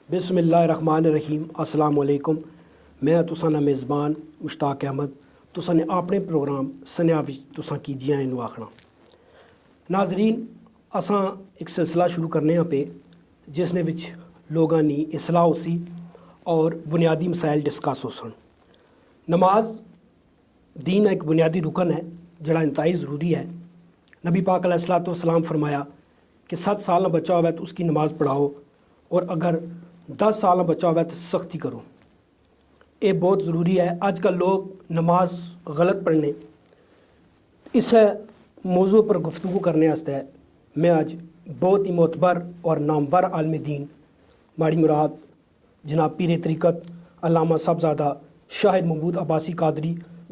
बिस्मिल्लाहिर्रहमानिर्रहीम। अस्सलाम वालेकुम। मैं तुसां दा मेज़बान मुश्ताक अहमद तुसां ने अपने प्रोग्राम सनेहा विच तुसां की जी आए नूं आखना। नाज़रीन, असां एक सिलसिला शुरू करने पे जिसने विच लोगां दी इसलाह होसी और बुनियादी मसाइल डिस्कस होसन। नमाज दीन एक बुनियादी रुकन है जड़ा इंतहाई ज़रूरी है। नबी पाक अलैहिस्सलातु वस्सलाम फरमाया कि 7 साल का बच्चा होवे तो उसकी नमाज़ पढ़ाओ और अगर 10 साल का बच्चा होवे तो सख्ती करो। ये बहुत ज़रूरी है। आजकल लोग नमाज गलत पढ़ने इस मौजू पर गुफ्तगू करने वास्ते मैं आज बहुत ही मोतबर और नामवर आलम दीन माड़ी मुराद जनाब पीर तरीक़त अल्लामा साहबज़ादा शाहिद महमूद अब्बासी कादरी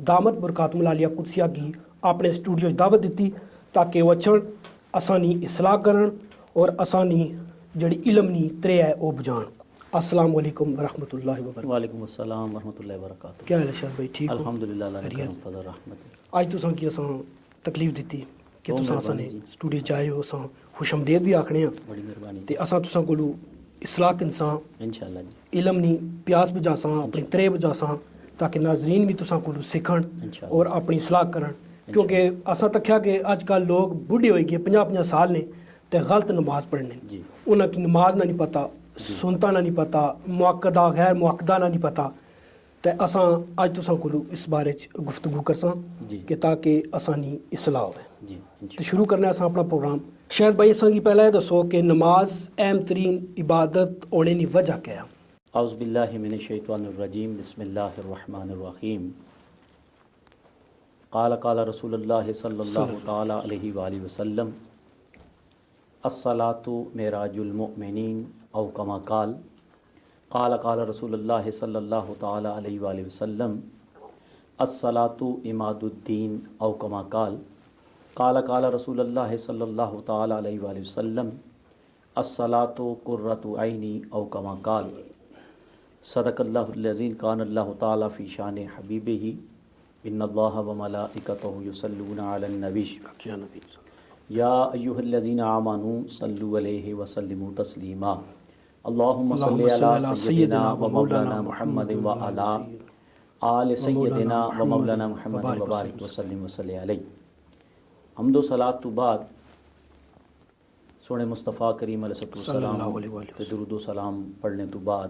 दामत बरकातुहुल आलिया कुदसिया की अपने स्टूडियो दावत दी ताकि वह अचन असानी इसलाह करन और असानी जड़ी इलम नी त्रे है वो बुझान। अस्सलाम वालेकुम वरहमतुल्लाहि वबरकातुहू। वालेकुम अस्सलाम वरहमतुल्लाहि वबरकातुहू। क्या हाल है शाह भाई? ठीक हो? अल्हम्दुलिल्लाह अल्लाह दी फज़ल रहमत। अज तुसां की असां तकलीफ दी कि तुसां असाने स्टूडियो च आए हो। असां खुशमदेद भी आखने बड़ी मेहरबानी ते असां तुसां कोलू इसलाह इंसान इंशाअल्लाह जी इलम नी प्यास बुझासां अपनी त्रे बुझासां ताकि नाजरीन भी तुसां कोलू सीखन और अपनी सलाह करन। क्योंकि असां तक्या कि अजकल लोग बुढ़े हो गए 50-50 साल ने ते गलत नमाज पढ़ने उन्हें की नमाज ना नहीं पता, सुनता ना नहीं पता, मुअक्कदा गैर मुअक्कदा ना नहीं पता। तो असां अज तुसां कोलू इस बारे च गुफ्तगू करसां कि ताकि असानी इसलाह होवे। तो शुरू करने असां अपना प्रोग्राम। शायद भाई असां की पहले दसो कि नमाज अहम तरीन इबादत होने की वजह क्या है? औज़ु बिल्लाहि मिनश शैतानिर रजीम बिस्मिल्लाहिर रहमानिर रहीम। क़ाल क़ाल रसूलुल्लाह सल्लल्लाहु तआला अलैहि वसल्लम अस्सलातु मिराजुल मुमिनीन औ कमा क़ाल क़ाल क़ाल रसूलुल्लाह सल्लल्लाहु तआला अलैहि वसल्लम अस्सलातु इमादुद्दीन औ कमा क़ाल क़ाल क़ाल रसूलुल्लाह सल्लल्लाहु तआला अलैहि वसल्लम अस्सलातु कुर्रतु ऐनी औ कमा क़ाल सदक़ल्लाहुल लज़ीन कानल्लाहु तआला फ़ी शान हबीबिही इन्नल्लाहा व मलाइकतहु युसल्लूना अलन नबी या अय्युहल्लज़ीना आमनू सल्लु अलैहि व सल्लिमू तस्लीमा अल्लाहुम्मा सल्लि अला सय्यिदिना व मौलाना मुहम्मद व अला आलि सय्यिदिना व मौलाना मुहम्मद व बारिक व सल्लिम व सल्लि अलैहि। हम्दो सलात तो बाद सोने मुस्तफ़ा करीम अलैहिस्सलाम ते दुरूद व सलाम पढ़ने तो बाद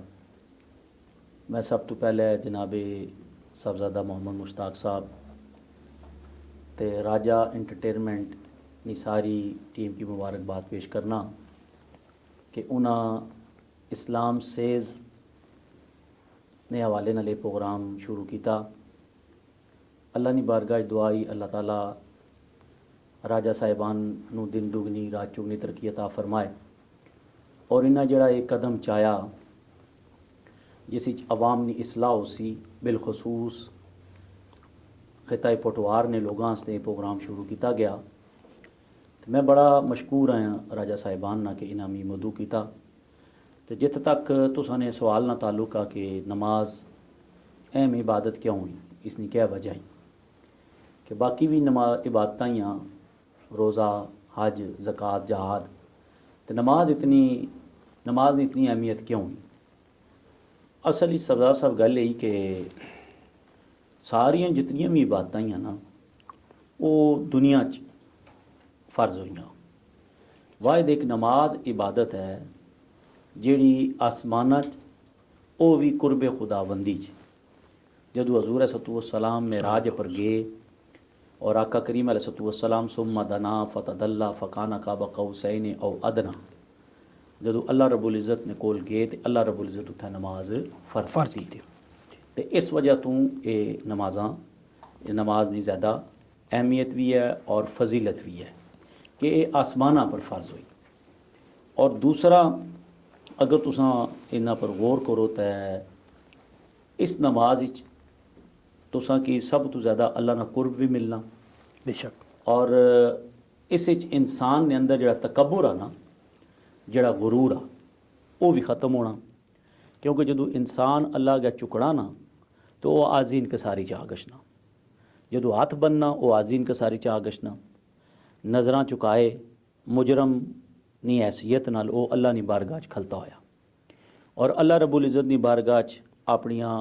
मैं सब तो पहले जनाबे साहबज़ादा मोहम्मद मुश्ताक साहब ते राजा एंटरटेनमेंट की सारी टीम की मुबारकबाद पेश करना कि उन्हें इस्लाम सेज़ ने हवाले नाल प्रोग्राम शुरू किया। अल्लाह की बारगाह दुआई अल्लाह ताला राजा साहिबान नू दिन दुगनी रात चुगनी तरक्की अता फरमाए और इन्हें जड़ा एक कदम चाया जिस अवाम की इसलाह उसी बिलखसूस खिताए पटवार ने लोगों से प्रोग्राम शुरू किया गया। तो मैं बड़ा मशकूर हाँ राजा साहिबान ना कि इनामी मदू किया। तो जित तक तुसा ने सवाल ना ताल्लुक आ कि नमाज अहम इबादत क्यों हुई, इसकी क्या वजह है कि बाकी भी नमाज इबादत ही हाँ, रोज़ा हज ज़कात जहाद, तो नमाज की इतनी अहमियत क्यों हुई? असल ही सरदार साहब गल यही कि सारिया जितनियां भी इबादत ही ना वो दुनिया च फर्ज हुई। वाहिद एक नमाज इबादत है जिहड़ी आसमाना च वो भी कुर्बे खुदाबंदी च जदों हजूर अलैहिस्सलाम मेराज पर गए और आका करीम अलैहिस्सलाम सुम्मा दना फतदल्ला फ़काना काबा कौसैन औ अदना जदों अल्लाह रब्बुल इज़्ज़त ने कोल गए तो अल्लाह रब्बुल इज़्ज़त उत्थे नमाज फर्ज की। तो इस वजह तो ये नमाज की ज़्यादा अहमियत भी है और फजीलत भी है कि ये आसमाना पर फ़र्ज हुई। और दूसरा अगर तुसां इन्हां पर गौर करो तो इस नमाज तुसां की सब तो ज़्यादा अल्लाह ना कुर्ब भी मिलना बेशक और इस इंसान के अंदर जड़ा तकब्बुर आ ना जड़ा गुरूर आ वो भी ख़त्म होना। क्योंकि जदों इंसान अल्लाह अगे चुकना ना तो वह आजी इनकसारी च आ गछना, जदों हथ बनना वो आजी इनकसारी च आ गछना, नज़रां चुकाए मुजरम नी हैसियत नाल वो अल्लाह नी बारगाह च खलता होया। और अल्लाह रब्बुल इज़्ज़त दी बारगाह च अपनियां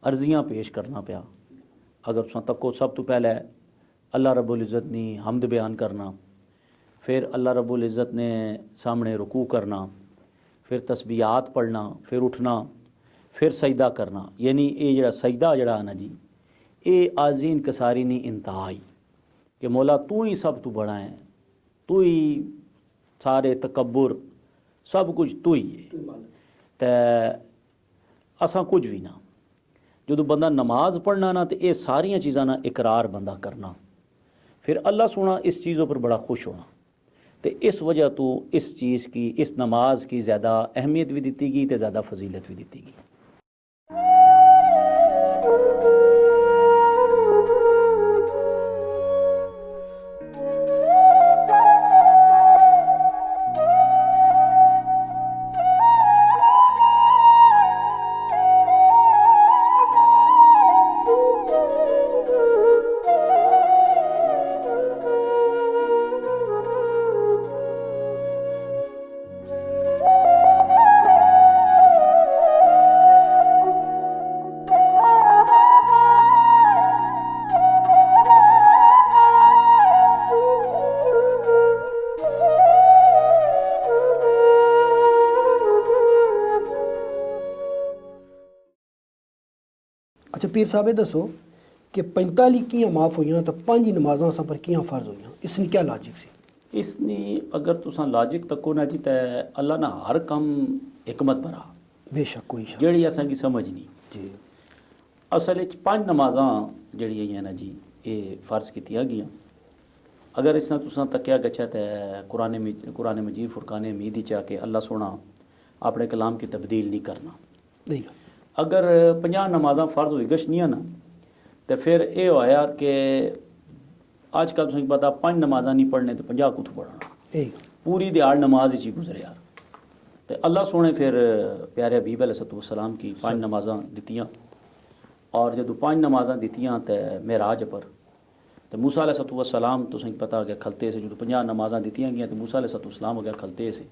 अर्जियां पेश करना पिया। अगर तुसां तक्को सब तो पहले अल्लाह रब्बुल इज़्ज़त दी हमद बयान करना, फिर अल्लाह रब्बुल इज़्ज़त ने सामने रुकू करना, फिर तस्बीहात पढ़ना, फिर उठना, फिर सजदा करना। यानी ये जड़ा सजदा जड़ा है ना जी, ये आज़ी इनकसारी नी इंतहाई कि मौला तू ही सब तू बड़ा है, तू ही सारे तकब्बुर सब कुछ तू ही है, ते असां कुछ भी ना। जो बंदा नमाज पढ़ना ना, तो ये सारियां चीज़ां ना इकरार बंदा करना, फिर अल्लाह सोना इस चीज़ों पर बड़ा खुश होना। तो इस वजह तो इस चीज़ की, इस नमाज की ज़्यादा अहमियत भी दी गई, तो ज़्यादा फजीलत भी दी गई। अच्छा पीर साहब दसो कि 45 कियां माफ़ हुई तो 5 नमाज़ां असां पर कियां फ़र्ज हुई, इसनी क्या लॉजिक सी? इसनी अगर तुसां लॉजिक तको ना जी, तो अल्लाह ना हर कम हिकमत भरा, बेशक कोई शक जेड़ी असां की समझ नहीं। जी। असल 5 नमाज़ां जड़ियां हैं ना जी, ये फ़र्ज कीतियां गईयां। अगर इसना तुसां तक्या गच्छा तो कुरान मजीद फुरकान हमीद च आके अल्लाह सोना अपने कलाम की तब्दील नहीं करना। नहीं अगर 50 नमाज़ां फ़र्ज हुई गशनियां ना, तो फिर ये होया कि अजकल तुसें पता 5 नमाज़ां नहीं पढ़ने तो 50 कुत्थों पढ़ना, पूरी दिहाड़ नमाज ही गुजरे यार। तो अल्लाह सोने फिर प्यारे हबीब अलैहिस्सलाम की 5 नमाज़ां दित्तियां, और जदों 5 नमाज़ां दित्तियां तो मेराज पर तो मूसा अलैहिस्सलाम तुसें पता कि खलते से, जो 50 नमाज़ां दित्तियां गईयां तो मूसा अलैहिस्सलाम अगर खलते से,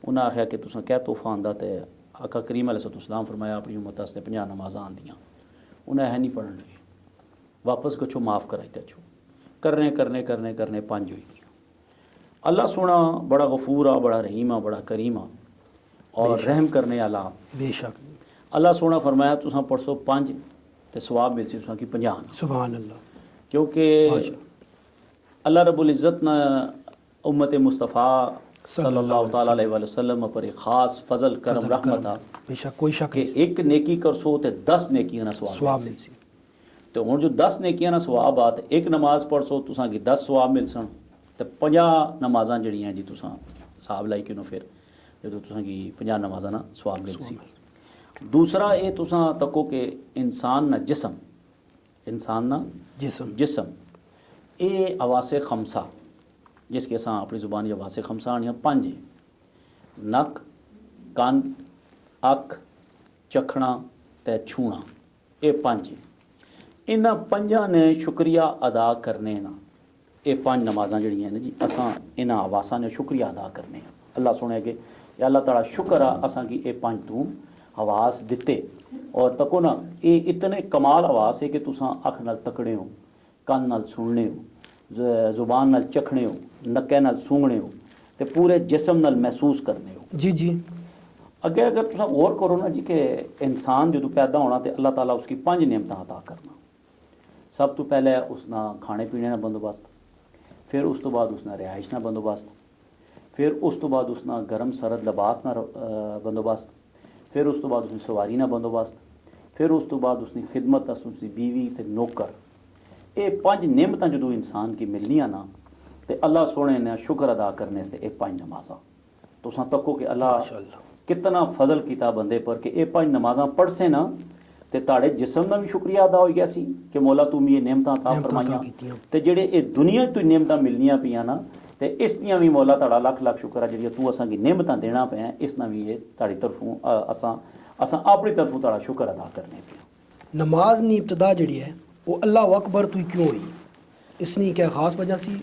उन्हें आख्या कि तुसें क्या तोहफा आंदा, तो आका करीम अलैहिस्सलाम फरमाया अपनी उम्मत वास्ते 50 नमाज़ां आंदियां, उन्हें है नहीं पढ़न लगे, वापस गच्छो माफ़ कराई तछो, करने करने करने करने 5 हुई गई। अल्लाह सोना बड़ा गफूर आ, बड़ा रहीम आ, बड़ा करीम आ और रहम करने वाला। बेशक अल्लाह सोना फरमाया तुसां पढ़सो 5 तो सवाब मिलसी तुसां की 50। सुभान अल्लाह। क्योंकि अल्लाह रब्बुल इज़्ज़त ने उम्मत मुस्तफ़ा सल्लल्लाहु ताला अलैहि वसल्लम पर एक ख़ास फजल करम रहमत आ, बेशक कोई शक कि एक नेकी करसो तो 10 नेकियां ना सवाब मिलसी। तो हुण जो 10 नेकियां ना सवाब आ, तो एक नमाज पढ़सो तुसां की 10 सवाब मिलसन, तो 50 नमाज़ां जड़ियां जी तुसां हिसाब लाई किनो, फिर जो तुसां की 50 नमाज़ां ना सवाब मिलसी। दूसरा ये तुसां तको कि इंसान ना जिस्म, इंसान ना जिस्म ये हवासे खमसा, जिसके असां अपनी जुबानी हवासे खमसा आनियां 5 है, नक, कन, अख, चखना ते छूना, ये 5 है। इन्हां 5 ने शुक्रिया अदा करने ना, ये 5 नमाज़ां जड़ियां ने जी, असां इन्हां हवासां ने शुक्रिया अदा करने। अल्लाह सुने कि अल्लाह ताला शुक्र आ असां की ये 5 तू हवास दिते। और तको ना ये इतने कमाल हवास है कि तुसां अख नाल तकड़े हो, कन नाल सुनने हो, जुबान नाल चखने हो, नक्के नाल सूंघने हो, ते पूरे जिस्म नाल महसूस करने हो। जी जी। अगे अगर तुसां गौर करो ना जी कि इंसान जो पैदा होना तो अल्लाह ताला उसकी 5 नेमतां अता करना। सब तो पहले उसना खाने पीने का बंदोबस्त, फिर उस तो बाद उसना रिहाइश का बंदोबस्त, फिर उस तो बाद उसना गर्म सरद लिबास का बंदोबस्त, फिर उस तो बाद उसकी सवारी का बंदोबस्त, फिर उस तो बाद उसकी खिदमत उसकी बीवी ते नौकर। ये 5 नेमतां जो इंसान की मिलनियां ना, तो अल्लाह सोने ने शुक्र अदा करने से ये 5 नमाज़ां तुसां तको कि अल्लाह कितना फजल किया बंदे पर कि ये 5 नमाज़ां पढ़ से ना, तो ताड़े जिस्म का भी शुक्रिया अदा हो गया सी कि मौला तू मी नेमतां अता फरमाइयां, तो जेड़े ये दुनिया तू नेमतां मिलनियां पियां ना, तो इस दियां भी मौला ताड़ा लख लख शुक्र है जिहड़ियां तू असां की नेमतां देना पे, इसना भी ये ताड़ी तरफों असां अपनी तरफों ताड़ा शुक्र अदा करने पे। नमाज की इब्तदा जी है वो अल्लाह अकबर तू क्यों हुई, इसनी क्या खास वजह सी?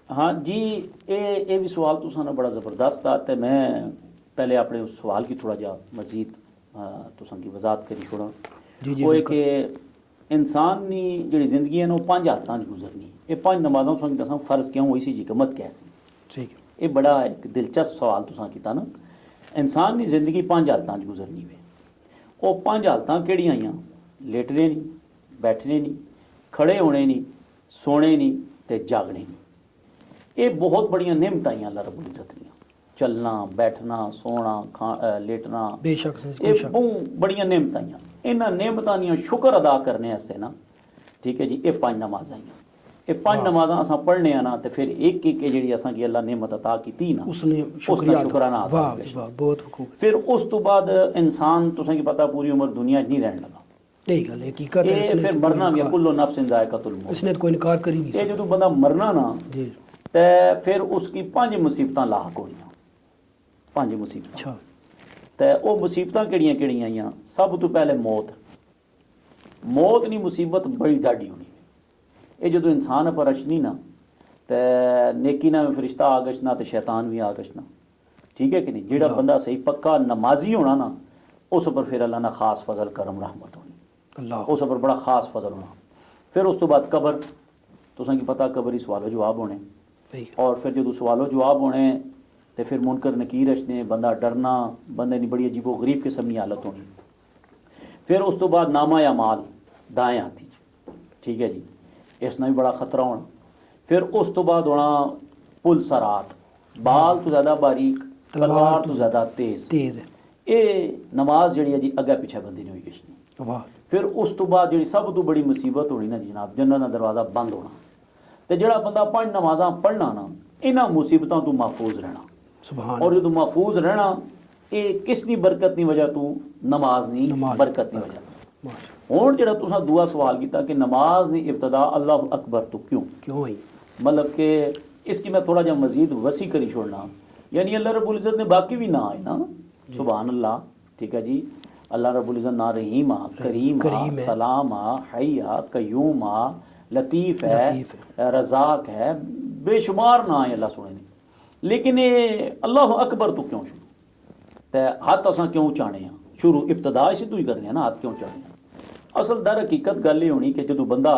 हाँ जी, ये भी सवाल तुसां बड़ा ज़बरदस्त आ, तो मैं पहले अपने उस सवाल की थोड़ा जा मजीद तुसां की वजाहत करी छोड़ा जी जी वो है बिल्कुल। कि इंसान की जी जिंदगी है ना वो 5 हालतों च गुजरनी ये 5 नमाज़ों तुसां दसा फर्ज क्यों हुई सी जी हिकमत कैसी ठीक है। ये बड़ा एक दिलचस्प सवाल तुसां कीता ना इंसान की जिंदगी 5 हालतों च गुजरनी वे वो 5 हालतां केड़ियां आईयां लेटने नहीं बैठने नहीं खड़े होने नहीं सोने नहीं ते जागने नहीं ये बहुत बड़ियां नेमत आईयां अल्लाह रब्बुल इज़्ज़त दियां चलना बैठना सोना लेटना बेशक से ये कोई शक बहुत बड़ियां नेमत आईयां इन्हां नेमतां दियां शुक्र अदा करने आस्ते ना ठीक है जी ये 5 नमाज़ आईयां ये 5 वाह। नमाज़ां असां पढ़ने ना ते फिर एक एक जिहड़ी असां की अल्लाह नेमत अता कीती ना उसने उसका शुक्रिया शुकराना अदा वाह करिए। जी वाह बहुत खूब। फिर उस तो बाद इंसान तुसें की पता पूरी उम्र दुनिया च नहीं रहने लगा यही गल है, हकीकत है। ये इसने फिर तो मरना कोई भी इनकार- कुल्लु नफ्सिन ज़ायक़तुल मौत इसने तो कोई इनकार कर ही नहीं ये सकता। जो बंदा मरना ना जी ते फिर उसकी 5 मुसीबतां लाक होनियां 5 मुसीबतां अच्छा ते वो मुसीबतां केड़ियां केड़ियां आईयां सब तो पहले मौत मौत नी मुसीबत बड़ी डाडी होनी ये जो इंसान पर अचनी ना ते नेकी ना फरिश्ता आ गछना ते शैतान भी आ गछना ठीक है कि नहीं जेड़ा हाँ। बंदा सही पक्का नमाजी होना ना उस पर फिर अल्लाह ने खास फजल करम रहमत होनी अल्लाह उस पर बड़ा खास फजल होना फिर उस तो बाद कबर तुसें की पता कबर ही सवालो जवाब होने सही और फिर जो सवालो जवाब होने तो फिर मुनकर नकीर अचने बंदा डरना बंदे की बड़ी अजीबो गरीब किस्म की हालत होनी फिर उस तो बाद नामा या माल दाएं हाथी ठीक है जी इसना भी बड़ा खतरा होना फिर उस तो बाद होना पुल सरात बाल तो ज़्यादा बारीक तलवार तो ज़्यादा तेज तेज है। ये नमाज जी है जी अगे पिछे बंदी नहीं हुई किश वाह फिर उस तो बाद जी सब तो बड़ी मुसीबत होनी ना जनाब जन्नत का दरवाज़ा बंद होना तो जोड़ा बंदा 5 नमाज़ां पढ़ना ना इन्हां मुसीबतों तो महफूज रहना सुभान और जो महफूज रहना ये किसकी बरकत की वजह तू नमाज नहीं नमाज बरकत की वजह माशा हुण जेड़ा तुसां दूआ सवाल किया कि नमाज की इब्तदा अल्लाह अकबर तो क्यों क्यों है मतलब कि इसकी मैं थोड़ा जा मजीद वसी करी छोड़ना यानी अल्लाह रब्बुल इज़्ज़त ने बाकी भी ना आए ना सुभान अल्लाह ठीक है जी अल्लाह रब्बुल इज़्ज़त ना रहीम आ करीम करीम आ है। सलाम आ हई आ कयूम आ लतीफ़ लतीफ़ है रज़ाक है बेशुमार ना है अल्लाह सुने नहीं लेकिन ये अल्लाह अकबर तो क्यों शुरू ते हथ असां क्यों चाहने हैं शुरू इब्तदा इसी तो ही करने हैं ना हथ क्यों चाहने हैं असल दर हकीकत गल ये होनी कि जो बंदा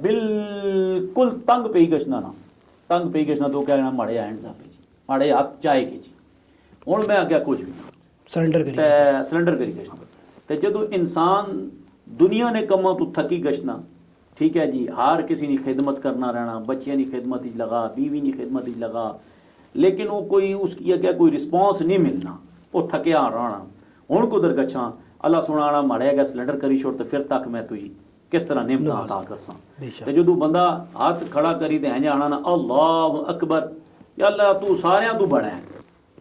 बिल्कुल तंग पई गछना ना तंग पई गछना तो क्या माड़े आन जा पे जी माड़े हाथ चाहे के जी हुण मैं आख्या कुछ भी ना सरेंडर करिए ते सिलेंडर करी गछना ते जदों इंसान दुनिया ने कमां तो थकी गछना ठीक है जी हर किसी की खिदमत करना रहना बच्चियां की खिदमत ही लगा बीवी की खिदमत ही लगा लेकिन वो कोई उसकी अग्गे कोई रिस्पॉन्स नहीं मिलना वो थकिया रहना हुण कुदर गच्छां अल्लाह सुना माड़े अगर सिलेंडर करी छोड़ तो फिर तक मैं तुझी किस तरह नियमत अता करसा बेशक। ते जदों बंदा हाथ खड़ा करी ते इंज आना ना अल्लाह अकबर या अल्लाह तू सारियां तू बड़ा है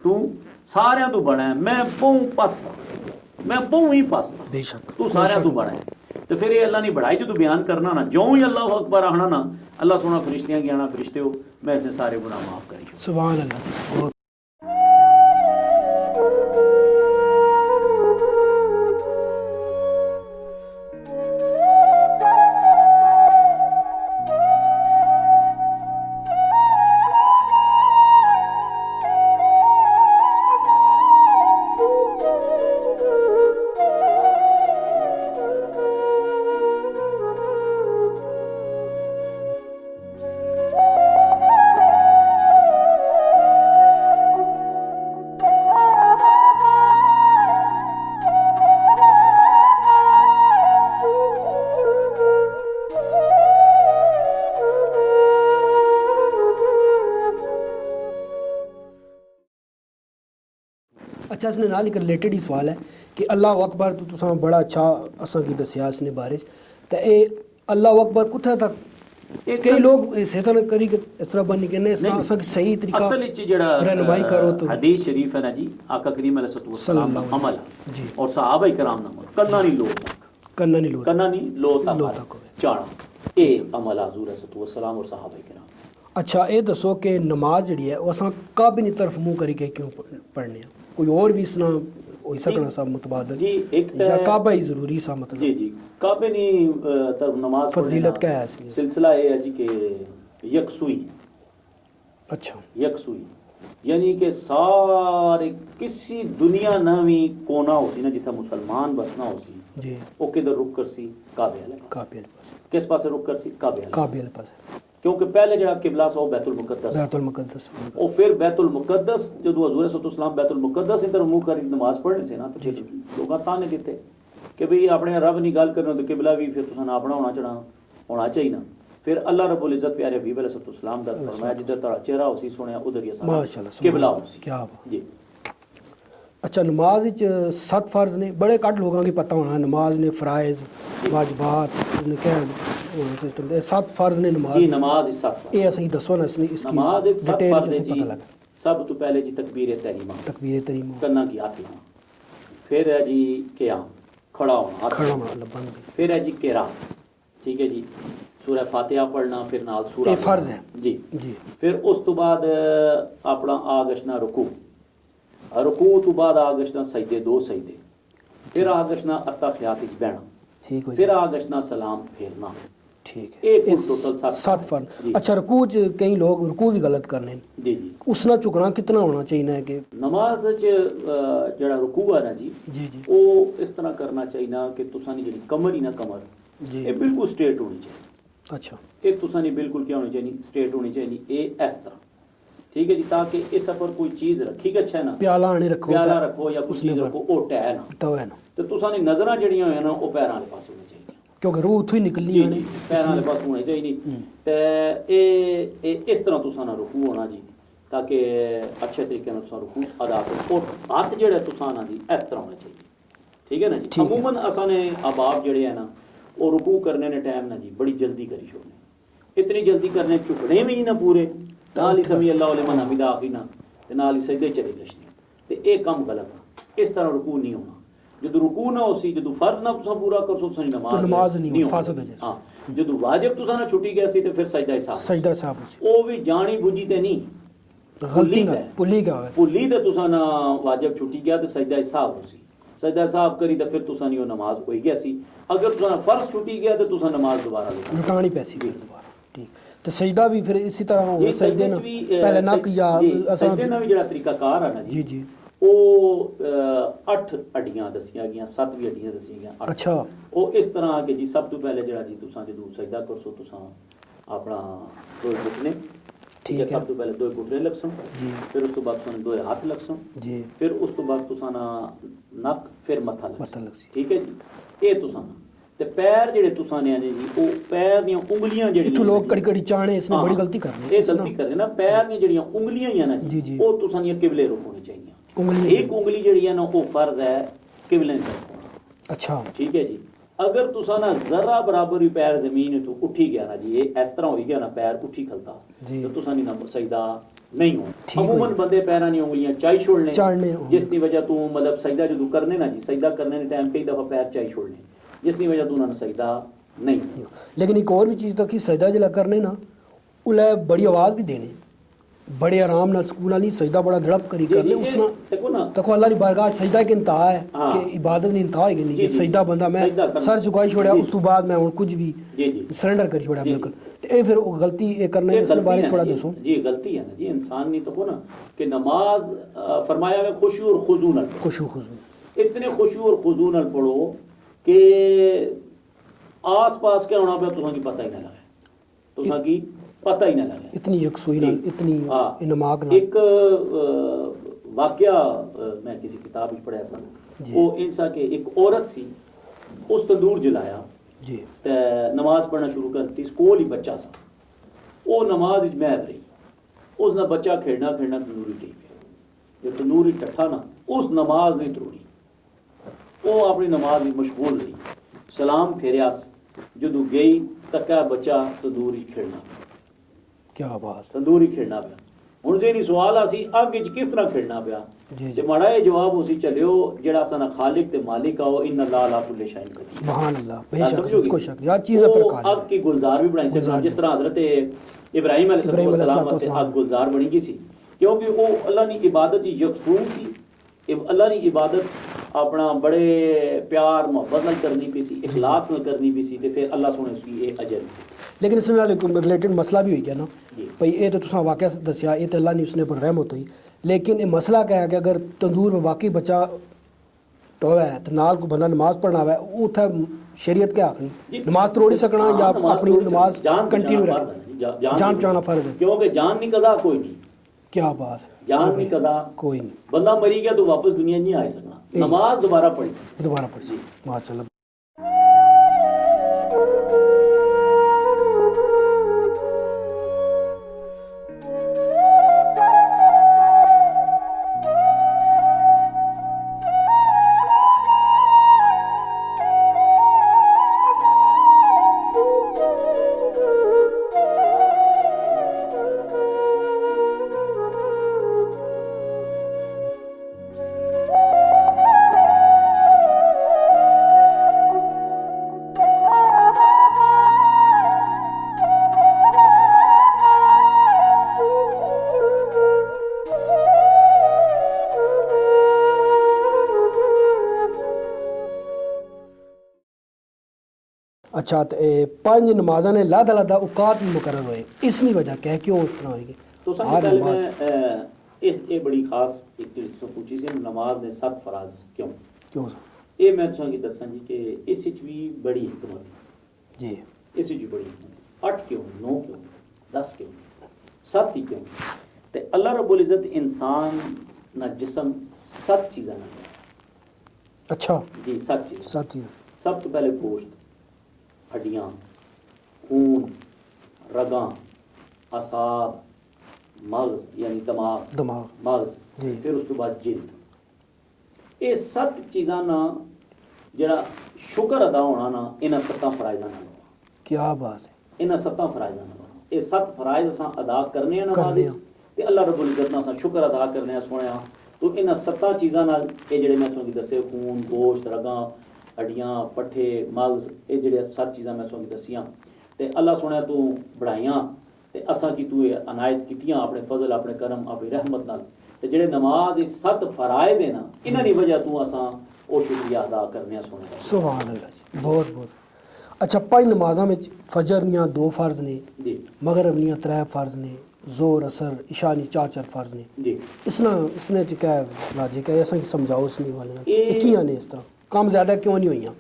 तू सारियां तू बड़ा है मैं बहु पसता मैं बहु ही पसता बेशक तू सारियां तू बड़ा है तो फिर ये अल्लाह ने बढ़ाई जो तू बयान करना ना जो ही अल्लाह अकबर आना ना अल्लाह सोना फरिश्तियां की आना फरिश्ते हो मैं इसे सारे गुनाह माफ करी सुभान अल्लाह बहुत अच्छा इसने नाल एक रिलेटेड ही सवाल है कि अल्लाह अकबर तो तुसां बड़ा अच्छा असां की दसिया इसने बारे ते ए अल्लाह अकबर कुत्थे तक कई लोग सेतन करी के इस तरह बनी के ने असां की सही तरीका असल विच जेड़ा रहनुमाई करो तो हदीस शरीफ है ना जी आका करीम अलैहि सल्लम का अमल जी और सहाबा इकराम का अमल कन्ना नहीं लो करना नहीं लोग कन्ना नहीं लो लो तक तक होवे। चाणा ए अमल हजूर अलैहि सल्लम और सहाबा इकराम अच्छा ये दसो कि नमाज जी है वो असां काबे की तरफ मुंह करी के क्यों पढ़ने हैं? कोई और भी इसना हो सकना सा मुतबादल जी एक या काबा ही जरूरी सा मतलब जी जी काबे नी तरफ नमाज फजीलत क्या है इसकी? सिलसिला ये है जी कि यकसुई अच्छा यकसुई यानी कि सारे किसी दुनिया ना भी कोना होती ना जिथा मुसलमान बसना होती जी वो किधर रुक कर सी काबे वाले पासे। काबे वाले पासे किस पासे रुक कर सी काबे वाले काबे वाले पासे क्योंकि पहले जड़ा किबला सा वो बैतुल मुकद्दस बैतुल मुकद्दस और फिर बैतुल मुकद्दस जो हजूर सल्लल्लाहु बैतुल मुकद्दस इधर मुंह कर नमाज पढ़ने से ना तो लोग ताने दिते कि भाई अपने रब नहीं गल करना तो किबला भी फिर तुसा अपना होना चाहिए ना। फिर अल्लाह रब्बुल इज्जत प्यारे हबीब अलैहिस्सलाम दा फरमाया जिधर तेरा चेहरा होसी सुनया उधर ही असां माशाअल्लाह किबला होसी। क्या बात। जी अच्छा नमाज विच 7 फर्ज ने बड़े घट लोगों की पता होना नमाज ने फराइज वाजिबात ने क्या सिस्टम दे 7 फर्ज ने नमाज जी नमाज इस साथ ये असं दसो ना इसकी नमाज एक सब डिटेल फर्ज है से जी। पता लगा। सब तो पहले जी तकबीर तहरीमा तकबीर तरीम कन्ना की हाथ लाना, फिर है जी क़याम खड़ा होना हाथ खड़ा लाना, होना बंद फिर है जी क़िरात, ठीक है जी, सूरह फातिहा पढ़ना, फिर नाल सूरा ये फर्ज है जी। जी फिर उस तो बाद अपना आगशना रुकू, रुकू तो बाद आगशना सजदे 2 सजदे, फिर आगशना अत्तहियात विच बहना, ठीक हो फिर आगशना सलाम फेरना। ठीक है एक इस टोटल 7 जी। फर्ज। अच्छा रुकू च कई लोग रुकू भी गलत करने जी जी उसना झुकना कितना होना चाहिए कि नमाज च जड़ा रुकू है ना जी जी जी वो इस तरह करना चाहिए ना कि तुसानी जी कमर ही ना कमर जी ये बिल्कुल स्ट्रेट होनी चाहिए। अच्छा ये तुसानी बिल्कुल क्या होनी चाहिए स्ट्रेट होनी चाहिए ये इस तरह, ठीक है जी, ताकि इस पर कोई चीज़ रखी गच्छे ना प्याला आने रखो प्याला रखो या कोई चीज़ रखो वो टै ना तो है ना तो तुसानी नजरां जड़ियां होया ना वो पैरां वाले पासे होनी चाहिए। क्योंकि रूह उथों ही निकलनी जी है जी पैरां वाले पासे होनी चाहिए ते ये इस तरह तुसाना रुकू होना जी ताकि अच्छे तरीके नाल तुसा रुकू अदा करो और हाथ जेड़े तुसाना जी इस तरह होने चाहिए, ठीक है ना जी। ठीक है। अमूमन असाने अहबाब जेड़े है ना वो रुकू करने ने टाइम ना जी बड़ी जल्दी करी छोड़ने, इतनी जल्दी करने झुकने भी ना पूरे नाल ही समी अल्लाह वलिमन हमिदा आखी ना ते नाल ही सजदे चले गशने ते ये काम गलत है। इस तरह रुकू नहीं होना, जदों रुकू ना होसी जदों फर्ज ना तुसा पूरा कर सो तुसानी तो नमाज नहीं होनी। फासद हो जाए। हां जदों वाजिब तुसा ना छुट्टी गया सी ते फिर सजदा हिसाब सजदा साहब से वो भी जानी बुझी ते नहीं गलती ना भुली का है भुली ते तुसा ना वाजिब छुट्टी गया ते सजदा हिसाब होसी, सजदा हिसाब करी ते फिर तुसा नहीं वो नमाज होई गया सी। अगर तुसा ना फर्ज छुट्टी गया ते तुसा नमाज दोबारा लगा लुटानी पैसी फिर दोबारा ठीक तो सजदा भी फिर इसी तरह जी हो सजदे ना पहले ना किया सजदे ना भी जड़ा तरीकाकार है ना जी जी ਉਹ 8 ਹੱਡੀਆਂ ਦਸੀਆਂ ਗਈਆਂ 7 ਵੀ ਹੱਡੀਆਂ ਦਸੀਆਂ ਗਈਆਂ 8 अच्छा ਉਹ ਇਸ ਤਰ੍ਹਾਂ ਕਿ ਜੀ ਸਭ ਤੋਂ ਪਹਿਲੇ ਜਿਹੜਾ ਜੀ ਤੁਸੀਂ ਜਦੋਂ ਸਜਦਾ ਕਰਸੋ ਤੁਸੀਂ ਆਪਣਾ ਦੋਏ ਘੁਟਨੇ ठीक है ਸਭ ਤੋਂ ਪਹਿਲੇ ਦੋਏ ਘੁਟਨੇ ਲਗਸੋ जी ਫਿਰ ਉਸ ਤੋਂ ਬਾਅਦ ਤੁਹਾਨੂੰ ਦੋਏ ਹੱਥ ਲਗਸੋ जी ਫਿਰ ਉਸ ਤੋਂ ਬਾਅਦ ਤੁਸੀਂ ਨਾ ਨੱਕ ਫਿਰ ਮੱਥਾ ਲਗਸੋ ਮੱਥਾ ਲਗਸੀ। ਠੀਕ ਹੈ ਜੀ ਇਹ ਤੁਸੀਂ ਤੇ ਪੈਰ ਜਿਹੜੇ ਤੁਸੀਂ ਨੇ ਜੀ ਉਹ ਪੈਰ ਦੀਆਂ ਉਂਗਲੀਆਂ ਜਿਹੜੀਆਂ इथों लोग कड़ी कड़ी चाहने इसने हाँ, बड़ी गलती करनी ਇਹ ਗਲਤੀ ਕਰਦੇ ਨਾ ਪੈਰ ਦੀਆਂ ਜਿਹੜੀਆਂ ਉਂਗਲੀਆਂ ਹੀ ਆ ਨਾ जी, जी। ਉਹ ਤੁਸੀਂ ਦੀਆਂ ਕਿਬਲੇ ਰੁਖ ਹੋਣੀ ਚਾਹੀਦੀਆਂ। उंगली एक उंगली जड़ी है ना वो फर्ज है किबले तरफ, अच्छा ठीक है जी। अगर तुसा ना जरा बराबर भी पैर जमीन तो उठी गया ना जी ये इस तरह हो गया ना पैर उठी खलता जी। तो तुसा नहीं ना सजदा नहीं हो। ठीक हो अमूमन बंदे पैरां नी उंगलियां चाई छोड़ने चाड़ने हो। जिसकी वजह तू मतलब सजदा जो करने ना जी सजदा करने ने टाइम कई दफा पैर चाई छोड़ने जिसकी वजह तू ना सजदा नहीं। लेकिन एक और भी चीज़ था कि सजदा जिला करने ना उले बड़ी आवाज़ भी देने बड़े आराम नाल सुकून नाल नहीं सजदा बड़ा धड़प करी करने ये उसना देखो ना देखो अल्लाह की बारगाह सजदा के इंतहा है हाँ। कि इबादत की इंतहा है कि नहीं जी, कि जी। सजदा बंदा मैं सजदा करना। सर झुकाई छोड़ा जी। उस तो बाद मैं हुण कुछ भी जी जी सरेंडर करी छोड़ा जी, बिल्कुल तो ये फिर वो गलती ये करने ये इसके गलती बारे है में थोड़ा ना जी, दसो जी गलती है ना जी इंसान नहीं तो को ना कि नमाज फरमाया है खुशू और खुजू न पढ़ो। खुशू खुशू इतने खुशू और खुजू न पढ़ो कि आस पास क्या होना पे तुसा की पता ही ना लगे तुसा की पता ही ना लगे इतनी यकसुई नाल जी। इतनी हाँ। इनमाग नाल एक वाकया मैं किसी किताब में पढ़ा सा जी। वो इंसा के एक औरत सी उस तंदूर जलाया जी ते नमाज पढ़ना शुरू करती कोल ही बच्चा सा वो नमाज विच महद रही उसने बच्चा खेड़ना खेड़ना तंदूरी टी पे जो तंदूरी टट्ठा ना उस नमाज नहीं त्रोड़ी वो अपनी नमाज में मशगूल रही सलाम फेरिया जदों गई तक्का बच्चा तंदूरी खेड़ना क्या बात तंदूरी खेड़ना पिया हुण जे नहीं सवाल आसी अग विच किस तरह खेड़ना पिया जी ते माड़ा ये जवाब उसी चलियो जेड़ा साना खालिक ते मालिक आओ इन अल्लाह ला कुल्ले शैइन कदीर सुभान अल्लाह बात बेशक समझोगी? कोई शक नहीं हर चीज़ पर वो कादिर आग की गुलजार भी बनाई सकता गुलजार जिस तरह हजरत इब्राहिम अलैहिस्सलाम से आग गुलजार बनी की सी क्योंकि वो अल्लाह की इबादत यकसूर सी अल्लाह की इबादत अपना बड़े प्यार मोहब्बत नाल करनी पी सी इखलास नाल करनी पी सी ते फिर अल्लाह सोने उसकी ये अजर लेकिन इस नाल रिलेटेड मसला भी होई गया ना जी। भई ये तो तुसां वाकया दस्या ये तो अल्लाह ने उसने पर रहमत हुई, लेकिन ये मसला क्या है कि अगर तंदूर में वाकई बच्चा टोया है तो नाल को बंदा नमाज पढ़ना है उत्थे शरीयत क्या आखनी, जी। नमाज तोड़ी सकना हाँ, या नमाज अपनी तोड़ी नमाज सकना। जान कंटिन्यू बचाना रखनी? फर्ज है जी, जान बचाना फर्ज है। क्योंकि जान नहीं कज़ा कोई नहीं, क्या बात है, जान नहीं कज़ा कोई नहीं, बंदा मरी गया तो वापस दुनिया नहीं आ सकना, नमाज दोबारा पढ़ी सकना। दोबारा पढ़ माशाल्लाह। अच्छा तो पंज नमाजा ने लादा लादा औकात भी मुकर्रर होए, इसकी वजह क्या है, क्यों इस तरह होएगी? तो सबसे हर पहले नमाज मैं ये बड़ी खास एक चीज़ तो पूछी सी, नमाज ने 7 फराज क्यों? क्यों ये मैं तुसेंगी दस्सां जी कि इस विच भी बड़ी हिकमत है। जी इस विच भी बड़ी हिकमत है। 8 क्यों, 9 क्यों, 10 क्यों, 7 ही क्यों? ते अल्लाह रब्बुल इज़्ज़त इंसान ना जिस्म 7 चीज़ां ना अच्छा जी 7 चीज़। साथी सब तो पहले गोश्त, हड्डियाँ, खून, रगां, असाब, मगज यानी दिमाग, दिमाग मगज, जी। फिर उस तो बाद जिल्द। ये 7 चीज़ां ना जेड़ा शुक्र अदा होना ना इन्हां 7 फराइज़ां नाल होना। क्या बात है, इन्हां 7 फराइज़ां नाल होना। ये 7 फराइज़ असां अदा करने हैं नमाज करने विच ते अल्लाह रब्बुल इज़्ज़त नाल असां शुक्र अदा करने हैं सोहणिया। तो इन्हां 7 चीज़ां नाल ये जेड़े मैं तुहानू दस्से खून, गोश्त, रगां, हड्डियां, पट्ठे, मगज, ये जेड़े 7 चीज़ां मैं तुहानू दस्सियां ते अल्लाह सोहणिया तू बढ़ाइयां ते असां की तू अनायत कीतियां अपने फजल, अपने करम, अपनी रहमत नाल। ते जेड़े नमाज इस 7 फराइज़ है ना इन्हां दी वजह तू असां ओ शुक्रिया अदा करने सोहणिया। सुभान अल्लाह जी, बहुत बहुत। अच्छा पंज नमाज़ां में फजर दियां 2 फर्ज ने, जी मगरब दियां 3 फर्ज ने, जोर असर इशा दी 4 फर्ज ने, जी। इसने च क्या लॉजिक है, असां की समझाओ इसने वाले ना ये- ये कियां ने इस तरह कम ज़्यादा क्यों नहीं होइयां?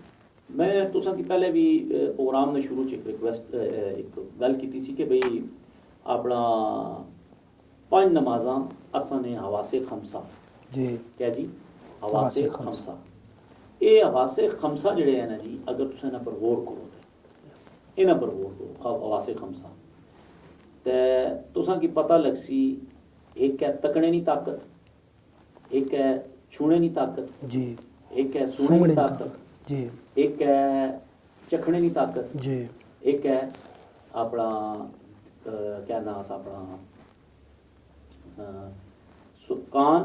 मैं तुसां की पहले भी प्रोग्राम में शुरू च एक रिक्वेस्ट एक गल कीती सी कि भई अपना 5 नमाज़ां असां ने हवासे खमसा जी क्या जी हवासे हवासे खमसा। ये हवासे खमसा जेड़े हैं ना जी अगर तुसें इन्हां पर गौर करो ते इन्हां पर गौर करो हवासे खमसा ते तुसां की पता लगसी एक है तकने दी ताकत, एक है छूने दी ताकत, जी एक है सूंघने सूंघने दी दी ताकत, ताकत जी एक है चखने की ताकत, जी एक है अपना क्या नाम सा अपना कान,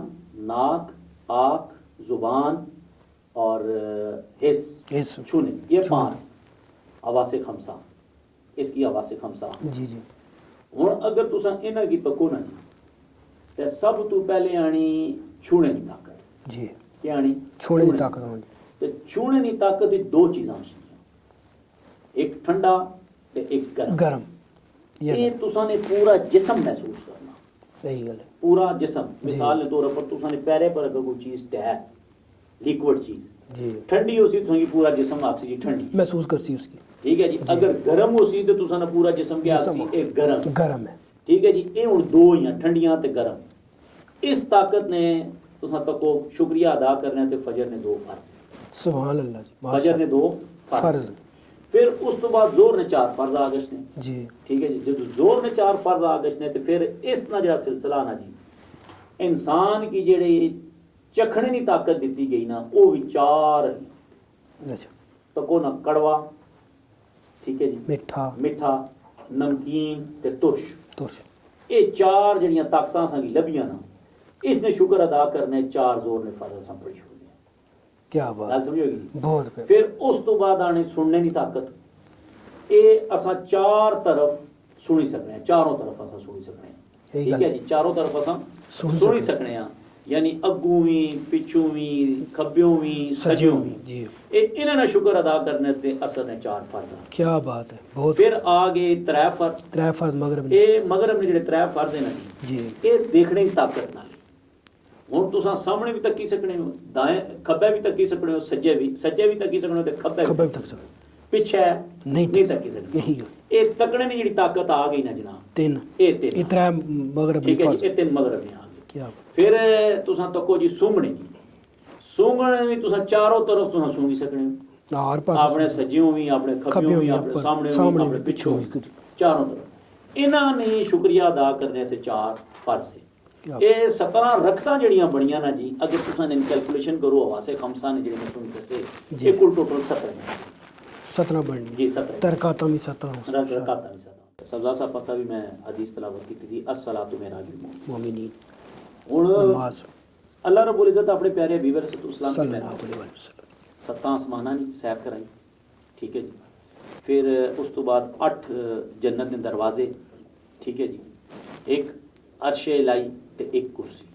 नाक, आँख, जुबान और हिस हिस छूने, ये छूने। 5 हवासे खमसा, इसकी हवासे खमसा। जी जी हुण अगर तुसां इन्हां की तको ना जी ते सब तो पहले आनी छूने की ताकत। जी क्या आनी छोड़ने की ताकत होनी ते छूने की ताकत दी 2 चीज़ां होंदियां, एक ठंडा ते एक गर्म। गर्म ये तुसां ने पूरा जिस्म महसूस करना, यही गल है पूरा जिस्म। मिसाल के तौर पर तुसां ने पैरे पर अगर कोई चीज़ टै लिक्विड चीज़ जी ठंडी होसी तुसां की पूरा जिस्म आखसी जी ठंडी, महसूस करती उसकी ठीक है जी। अगर गर्म होसी तो तुसां ने पूरा जिस्म क्या जिस्म आखसी एक गर्म, गर्म है ठीक है जी। ये हुण 2 ही ठंडियां ते गर्म। इस ताकत ने तुसां तको शुक्रिया अदा करने से फजर ने 2 फर्ज, सुभान अल्लाह जी फजर ने 2 फर्ज। फर्ज फिर उस तो बाद जोर ने 4 फर्ज आ गए ने, जी ठीक है जी। जो जोर ने 4 फर्ज आ गए ने तो फिर इस ना जो सिलसिला ना जी इंसान की जेड़ी चखने की ताकत दी गई ना वो भी 4 अच्छा तको ना कड़वा, ठीक है जी, मिठा मिठा, नमकीन ते तुरश। तुरश ये 4 जड़ियां ताकतां सां लभियां ना इसने शुक्र अदा करने 4 जोर ने फर्ज असां पढ़ी छोड़े। क्या गल बात समझोगी? बहुत पे फिर उस तो बाद आने सुनने की ताकत। ये असां 4 तरफ सुनी सकने हैं, चारों तरफ असां सुनी सकने हैं, यही ठीक गल है जी। चारों तरफ असां सुन सुनी सकने। सकने हैं। यानी अगू भी पिछू भी खब्बियों भी सज्जों भी जी इन्हें शुक्र अदा करने से असर ने 4 फर्ज आ क्या बात है बहुत फिर आ गए 3 फर्ज 3 फर्ज मगरब ये मगरब ने जेडे 3 फर्ज है ना जी ये देखने की ताकत नाल हुण तुसां सामने भी तकी सकने हो दाएं खब्बे भी तकी सकने हो सज्जे भी तकी सकने हो ते खब्बे खबर तक सर पिछे नहीं तकी सकने यही ये तकने की जेडी ताकत आ गई ना जनाब 3 ये 3 ये 3 मगरब ठीक है फर्ज जी ये 3 मगरब ने आ गए क्या फिर तुसां तको जी सूंघने भी तुसां चारों तरफ तुसां सूंघी सकने हो हर पास अपने सज्जियों भी अपने खब्बियों भी अपने सामने भी अपने पिछों भी चारों तरफ इन्हां ने शुक्रिया अदा करने से 4 फर्ज है ये 17 रकतां जड़ियां बणियां ना जी अगर तुसां ने कैलकुलेशन करो हवासे खमसा ने जेडे मैं तुहानू दसे ये कुल टोटल 17 बढ़नी जी 17 तरकाता में 17 रकातां भी 17 सब्जा सा पता भी मैं हदीस तलावत की थी अस्सलातु मिराजुल मोमिनीन हुण नमाज अल्लाह रब्बुल इज्जत अपने प्यारे हबीब रसूलुल्लाह की सल्लल्लाहु अलैहि वसल्लम 7 आसमाना नी सैर कराई ठीक है जी फिर उस तो बाद 8 जन्नत के दरवाजे ठीक है जी एक अर्शे इलाही ते एक कुर्सी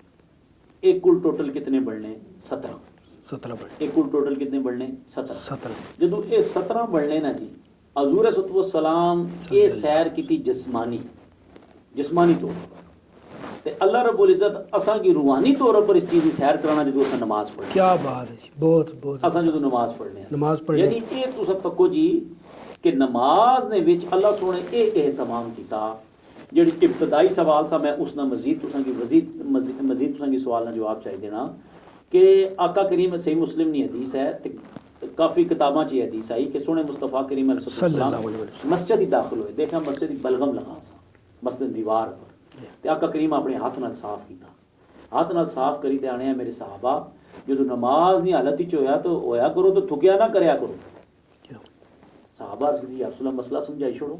एक कुल टोटल कितने बढ़ने 17 बढ़ एक कुल टोटल कितने बढ़ने 17 17 जो ये 17 बढ़ने ना जी हजूर सलाम ये सैर की जिस्मानी तौर पर ते अल्लाह रब्बुल इज्जत असा की रूहानी तौर पर इस चीज की सैर कराना जो असा नमाज पढ़ने क्या बात है जी बहुत बहुत असा जो नमाज पढ़ने नमाज पढ़ने यानी ये तुस तको जी कि नमाज ने विच अल्लाह सोने ये एहतमाम किया जेड़ी इब्तदाई सवाल सा मैं उसना मजीद तुसां की मजीद तुसां की सवाल ना जवाब चाहिए देना कि आका करीम सही मुस्लिम नी हदीस है ते काफ़ी किताबां च हदीस आई कि सोने मुस्तफ़ा करीम सल्लल्लाहु अलैहि वसल्लम मस्जिद ही दाखिल हुए देखा मस्जिद की बलगम लगा सा मस्जिद दीवार पर ते आका करीम अपने हाथ नाल साफ किया हाथ नाल साफ करी ते आने मेरे सहाबा जो नमाज दी हालत विच होया करो तो थुकिया ना करया करो सहाबा जी या रसूल मसला समझाई छोड़ो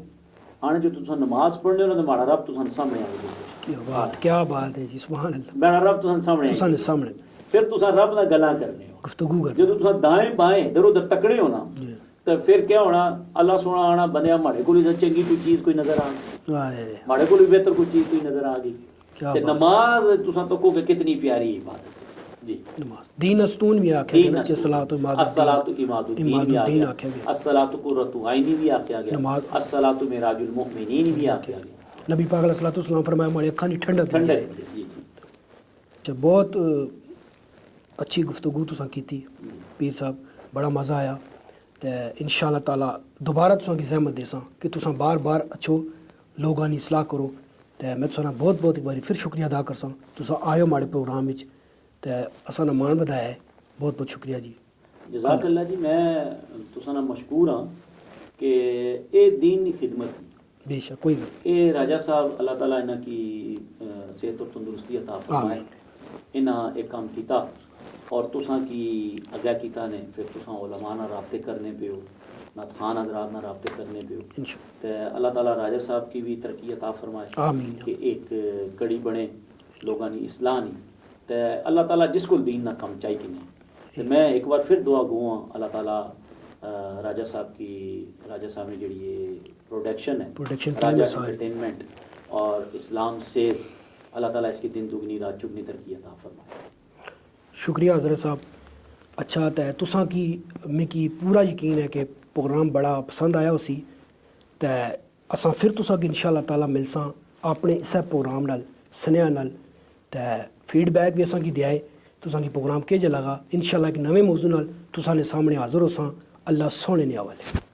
आने जो तुसां नमाज पढ़ने हो ना तो माड़ा रब तुसां सामने आ क्या बात है जी सुभान अल्लाह माड़ा रब तुसां सामने फिर तुसां रब नाल गल्लां करने हो गुफ्तगू कर जो तुसां दाएं बाएं इधर उधर तकड़े हो ना तो फिर क्या होना अल्लाह सोना आना बंदिया माड़े को चंगी कोई चीज कोई नजर आ गई माड़े को बेहतर कोई चीज कोई नजर आ गई ते नमाज तुसां तकोगे कितनी प्यारी इबादत है जी नमाज दीन अस्तून भी आखे गया कि सलातो इमादुद्दीन भी आखे गया अस्सलातु कुर्रतु आइनी भी आखे गया अस्सलातु मिराजुल मुमिनीन भी आखे गया नबी पाक अलैहि सलातो सलाम फरमाया हमारी अखां दी ठंडक जी अच्छा बहुत अच्छी गुफ्तगू तुसां कीती पीर साहब बड़ा मज़ा आया ते इंशाअल्लाह ताला दोबारा तुसां की ज़हमत देसां कि तुसां बार बार अच्छो लोगां दी इस्लाह करो ते मैं तुसां बहुत बहुत बारी फिर शुक्रिया अदा करसां तुसां आयो माड़े प्रोग्राम विच ते असां मान बधाया है बहुत बहुत शुक्रिया जी जज़ाकल्लाह जी मैं तुसां ना मशकूर हाँ कि ये दीन की खिदमत बेशक कोई गल ये राजा साहब अल्लाह ताला इन्हां की सेहत और तंदुरुस्ती अता फरमाए इन्हां एक काम कीता और तुसां की अगा कीता ने फिर तुसां उलमा नाल राब्ते करने पे हो नात खान हज़रात नाल राब्ते करने पे हो ते अल्लाह ताला राजा साहब की भी तरक्की अता फरमाए आमीन कि एक कड़ी बने लोगां दी इस्लाह नी ते अल्लाह ताला जिसको दीन ना कम चाहिए कि नहीं ते मैं एक बार फिर दुआ गो अल्लाह ताला राजा साहब ने जेड़ी ये प्रोडक्शन है राजा एंटरटेनमेंट और इस्लाम सेज अल्लाह ताला इसकी दिन दुगनी रात चुगनी तरक्की अता फरमाए शुक्रिया हज़रत साहब अच्छा ते तुसां की मिगी पूरा यकीन है कि प्रोग्राम बड़ा पसंद आया उसी ते असां फिर तुसां की इंशाअल्लाह ताला मिलसां अपने इस प्रोग्राम नाल सनेहा नाल ते फीडबैक भी असां की दियाए तुसां की प्रोग्राम किहो जेहा लगा इंशाअल्लाह एक नवे मौजू नाल तुसां ने सामने हाज़र होसां अल्लाह सोने ने हवाले।